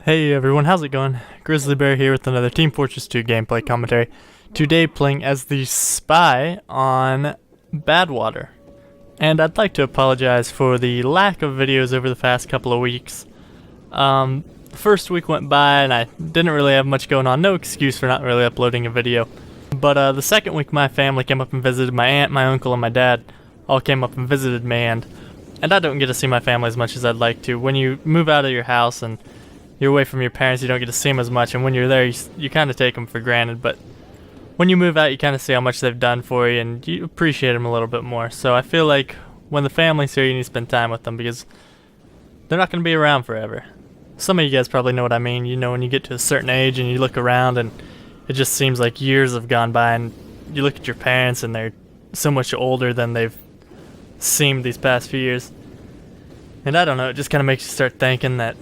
Hey everyone, how's it going? Grizzly Bear here with another Team Fortress 2 gameplay commentary. Today playing as the spy on Badwater. And I'd like to apologize for the lack of videos over the past couple of weeks. The first week went by and I didn't really have much going on, no excuse for not really uploading a video. But the second week my family came up and visited, my aunt, my uncle, and my dad all came up and visited me, and I don't get to see my family as much as I'd like to. When you move out of your house and you're away from your parents, you don't get to see them as much, and when you're there, you kind of take them for granted, but when you move out, you kind of see how much they've done for you, and you appreciate them a little bit more. So I feel like when the family's here, you need to spend time with them, because they're not going to be around forever. Some of you guys probably know what I mean. You know, when you get to a certain age and you look around, and it just seems like years have gone by, and you look at your parents, and they're so much older than they've seemed these past few years. And I don't know, it just kind of makes you start thinking that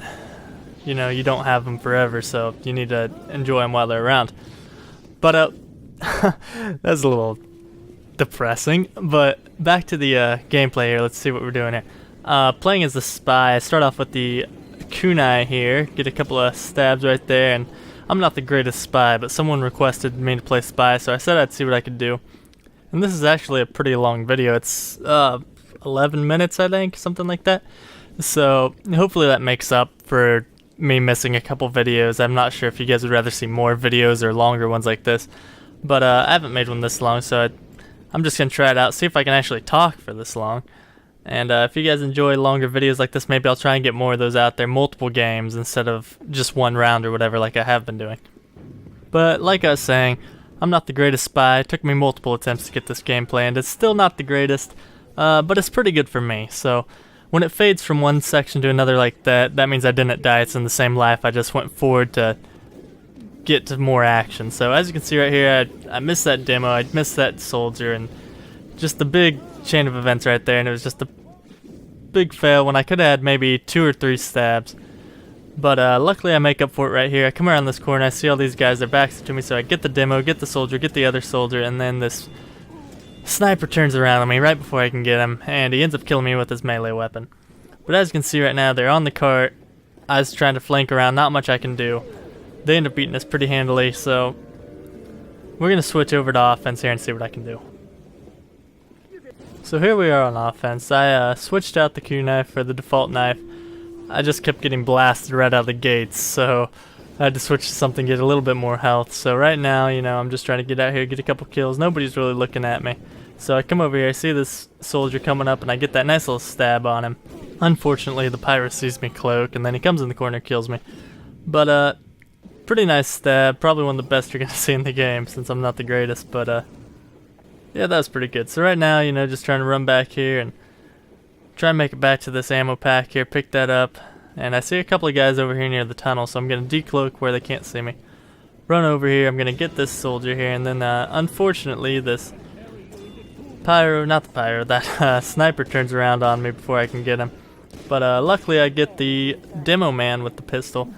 you know, you don't have them forever, so you need to enjoy them while they're around. But, that's a little depressing. But back to the gameplay here. Let's see what we're doing here. Playing as the spy, I start off with the kunai here. Get a couple of stabs right there, and I'm not the greatest spy, but someone requested me to play spy, so I said I'd see what I could do. And this is actually a pretty long video. It's 11 minutes, I think, something like that. So hopefully that makes up for me missing a couple videos. I'm not sure if you guys would rather see more videos or longer ones like this, but I haven't made one this long, so I'm just gonna try it out, see if I can actually talk for this long. And if you guys enjoy longer videos like this, maybe I'll try and get more of those out there, multiple games instead of just one round or whatever like I have been doing. But like I was saying, I'm not the greatest spy. It took me multiple attempts to get this gameplay, and it's still not the greatest, but it's pretty good for me. So when it fades from one section to another like that, that means I didn't die. It's in the same life. I just went forward to get to more action. So as you can see right here, I missed that demo. I missed that soldier, and just the big chain of events right there. And it was just a big fail when I could have had maybe 2 or 3 stabs. But luckily I make up for it right here. I come around this corner. I see all these guys. Their backs to me. So I get the demo, get the soldier, get the other soldier, and then this sniper turns around on me right before I can get him, and he ends up killing me with his melee weapon. But as you can see right now, they're on the cart. I was trying to flank around, not much I can do. They end up beating us pretty handily, so we're going to switch over to offense here and see what I can do. So here we are on offense. I switched out the kunai for the default knife. I just kept getting blasted right out of the gates, so I had to switch to something, get a little bit more health. So right now, you know, I'm just trying to get out here, get a couple kills. Nobody's really looking at me. So I come over here, I see this soldier coming up, and I get that nice little stab on him. Unfortunately, the pirate sees me cloak, and then he comes in the corner and kills me. But, pretty nice stab. Probably one of the best you're going to see in the game, since I'm not the greatest. But, yeah, that was pretty good. So right now, you know, just trying to run back here and try and make it back to this ammo pack here, pick that up. And I see a couple of guys over here near the tunnel, so I'm going to decloak where they can't see me. Run over here, I'm going to get this soldier here, and then, unfortunately, this that sniper turns around on me before I can get him. But luckily I get the demo man with the pistol.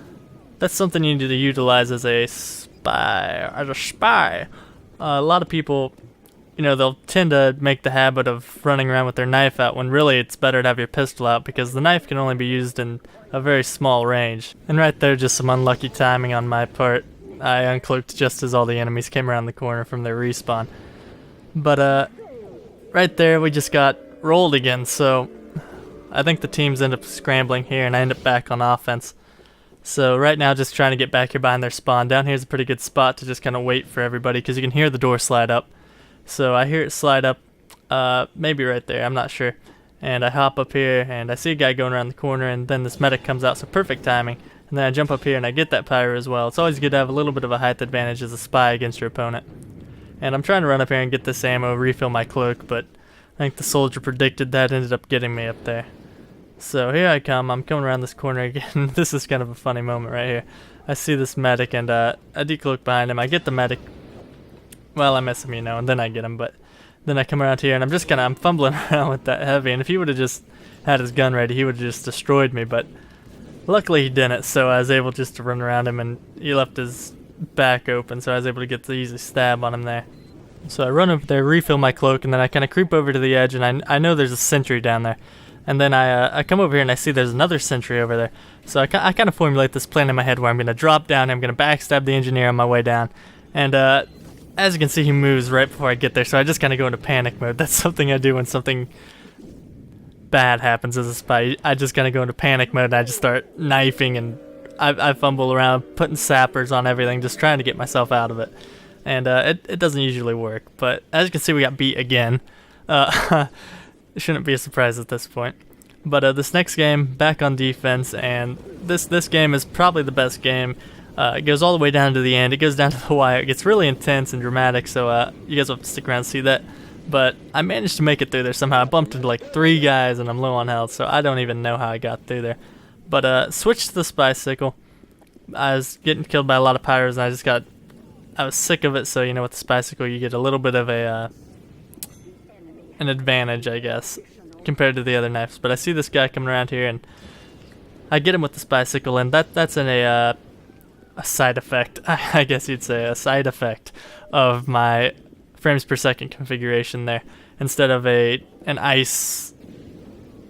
That's something you need to utilize as a spy. A lot of people, you know, they'll tend to make the habit of running around with their knife out when really it's better to have your pistol out, because the knife can only be used in a very small range. And right there, just some unlucky timing on my part. I uncloaked just as all the enemies came around the corner from their respawn. But right there, we just got rolled again, so I think the teams end up scrambling here, and I end up back on offense. So right now, just trying to get back here behind their spawn. Down here is a pretty good spot to just kind of wait for everybody, because you can hear the door slide up. So I hear it slide up, maybe right there, I'm not sure. And I hop up here, and I see a guy going around the corner, and then this medic comes out, so perfect timing. And then I jump up here, and I get that pyro as well. It's always good to have a little bit of a height advantage as a spy against your opponent. And I'm trying to run up here and get this ammo, refill my cloak, but I think the soldier predicted that, ended up getting me up there. So here I come, I'm coming around this corner again. This is kind of a funny moment right here. I see this medic, and I decloak behind him. I get the medic. Well, I miss him, you know, and then I get him, but then I come around here, and I'm fumbling around with that heavy, and if he would have just had his gun ready, he would have just destroyed me, but luckily he didn't, so I was able just to run around him, and he left his back open, so I was able to get the easy stab on him there. So I run over there, refill my cloak, and then I kind of creep over to the edge, and I know there's a sentry down there. And then I come over here and I see there's another sentry over there. So I kind of formulate this plan in my head where I'm going to drop down and I'm going to backstab the engineer on my way down. And as you can see, he moves right before I get there, so I just kind of go into panic mode. That's something I do when something bad happens as a spy. I just kind of go into panic mode and I just start knifing, and I fumble around, putting sappers on everything, just trying to get myself out of it. And it doesn't usually work, but as you can see, we got beat again. It shouldn't be a surprise at this point. But this next game, back on defense, and this game is probably the best game. It goes all the way down to the end. It goes down to the wire. It gets really intense and dramatic, so you guys will have to stick around and see that. But I managed to make it through there somehow. I bumped into like 3 guys, and I'm low on health, so I don't even know how I got through there. But switched to the Spycicle. I was getting killed by a lot of pyros, and I was sick of it, so you know, with the Spycicle, you get a little bit of an advantage, I guess, compared to the other knives. But I see this guy coming around here, and I get him with the Spycicle, and that's a side effect, I guess you'd say, a side effect of my frames per second configuration there. Instead of an ice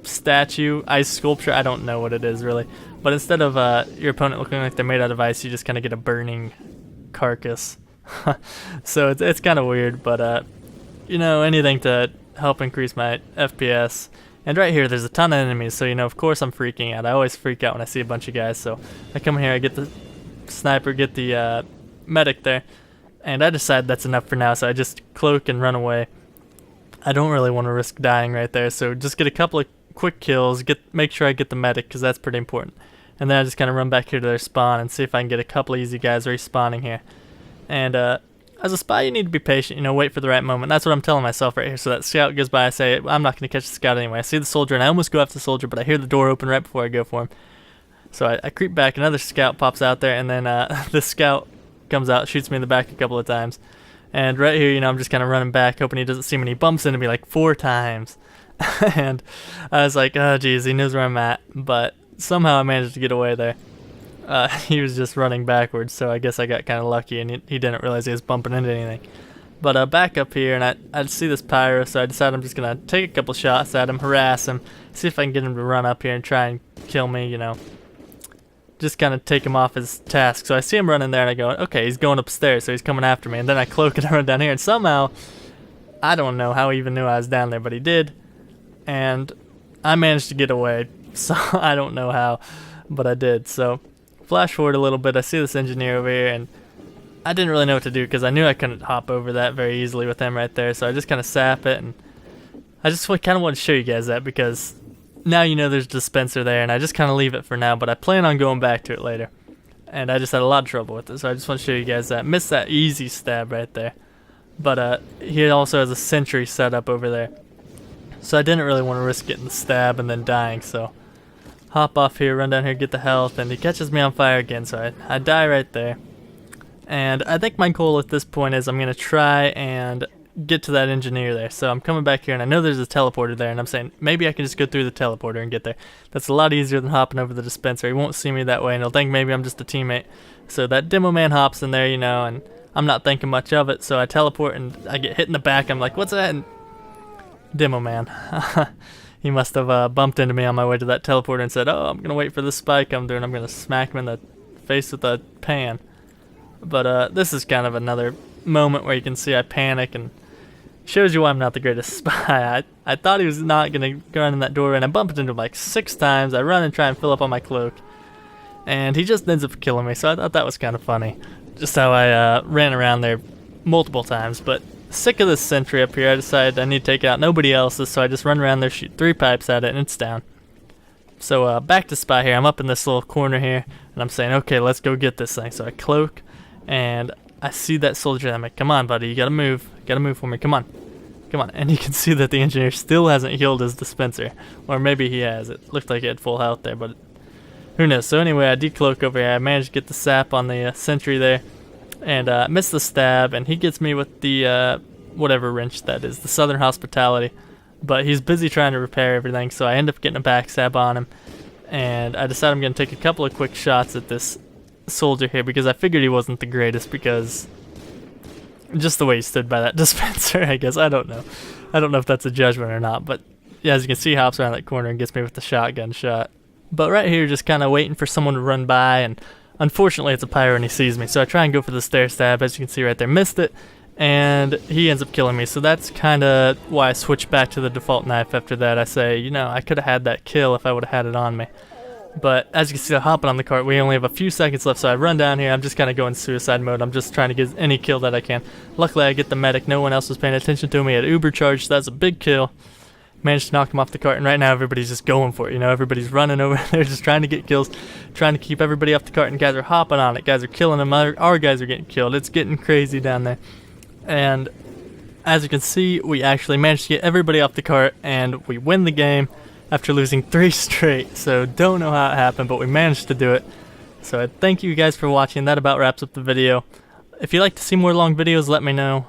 statue, ice sculpture, I don't know what it is really, but instead of your opponent looking like they're made out of ice, you just kind of get a burning carcass. So it's kind of weird, but you know, anything to help increase my FPS. And right here there's a ton of enemies, so you know, of course I'm freaking out. I always freak out when I see a bunch of guys, so I come in here, I get the sniper, get the medic there, and I decide that's enough for now, so I just cloak and run away. I don't really want to risk dying right there, so just get a couple of quick kills, make sure I get the medic, because that's pretty important. And then I just kind of run back here to their spawn and see if I can get a couple of easy guys respawning here. And as a spy, you need to be patient, you know, wait for the right moment. That's what I'm telling myself right here. So that scout goes by, I say, I'm not going to catch the scout anyway. I see the soldier, and I almost go after the soldier, but I hear the door open right before I go for him. So I creep back, another scout pops out there, and then the scout comes out, shoots me in the back a couple of times. And right here, you know, I'm just kind of running back, hoping he doesn't see me, and he bumps into me like 4 times. And I was like, oh geez, he knows where I'm at. But somehow I managed to get away there. He was just running backwards, so I guess I got kind of lucky, and he didn't realize he was bumping into anything. But back up here, and I see this pyro, so I decided I'm just going to take a couple shots at him, harass him, see if I can get him to run up here and try and kill me, you know. Just kind of take him off his task. So I see him running there, and I go, okay, he's going upstairs, so he's coming after me. And then I cloak and I run down here, and somehow, I don't know how he even knew I was down there, but he did. And I managed to get away, so I don't know how, but I did. So flash forward a little bit, I see this engineer over here, and I didn't really know what to do because I knew I couldn't hop over that very easily with him right there. So I just kind of sap it, and I just kind of want to show you guys that because now you know there's a dispenser there, and I just kind of leave it for now, but I plan on going back to it later. And I just had a lot of trouble with it, so I just want to show you guys that. Missed that easy stab right there. But he also has a sentry set up over there. So I didn't really want to risk getting the stab and then dying, so hop off here, run down here, get the health, and he catches me on fire again, so I die right there. And I think my goal at this point is I'm going to try and get to that engineer there. So I'm coming back here, and I know there's a teleporter there, and I'm saying maybe I can just go through the teleporter and get there. That's a lot easier than hopping over the dispenser. He won't see me that way, and he'll think maybe I'm just a teammate. So that demo man hops in there, you know, and I'm not thinking much of it, so I teleport, and I get hit in the back. I'm like, what's that? And demo man. He must have bumped into me on my way to that teleporter and said, oh, I'm going to wait for the spy come through, and I'm going to smack him in the face with a pan. But this is kind of another moment where you can see I panic, and shows you why I'm not the greatest spy. I thought he was not going to go in that door, and I bumped into him like 6 times. I run and try and fill up on my cloak, and he just ends up killing me, so I thought that was kind of funny. Just how I ran around there multiple times, but sick of this sentry up here, I decided I need to take out nobody else's, so I just run around there, shoot 3 pipes at it, and it's down. So back to spy here. I'm up in this little corner here, and I'm saying, okay, let's go get this thing. So I cloak, and I see that soldier, and I'm like, come on, buddy, you gotta move for me, come on. And you can see that the engineer still hasn't healed his dispenser, or maybe he has. It looked like he had full health there, but who knows. So anyway, I decloak over here. I managed to get the sap on the sentry there, and missed the stab, and he gets me with the whatever wrench that is, the Southern Hospitality. But he's busy trying to repair everything, so I end up getting a backstab on him, and I decide I'm going to take a couple of quick shots at this soldier here because I figured he wasn't the greatest, because just the way he stood by that dispenser, I guess. I don't know if that's a judgment or not, but yeah, as you can see, hops around that corner and gets me with the shotgun shot. But right here, just kind of waiting for someone to run by, and unfortunately it's a pyro and he sees me, so I try and go for the stair stab. As you can see right there, missed it, and he ends up killing me. So that's kind of why I switch back to the default knife after that. I say, you know, I could have had that kill if I would have had it on me. But as you can see, I'm hopping on the cart. We only have a few seconds left, so I run down here. I'm just kind of going suicide mode. I'm just trying to get any kill that I can. Luckily, I get the medic. No one else was paying attention to me at Uber charge, so that's a big kill. Managed to knock him off the cart, and right now everybody's just going for it. You know, everybody's running over there, just trying to get kills, trying to keep everybody off the cart, and guys are hopping on it. Guys are killing them. Our guys are getting killed. It's getting crazy down there. And as you can see, we actually managed to get everybody off the cart, and we win the game after losing 3 straight. So don't know how it happened, but we managed to do it. So thank you guys for watching. That about wraps up the video. If you'd like to see more long videos, let me know.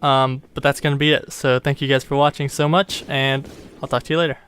But that's going to be it. So thank you guys for watching so much, and I'll talk to you later.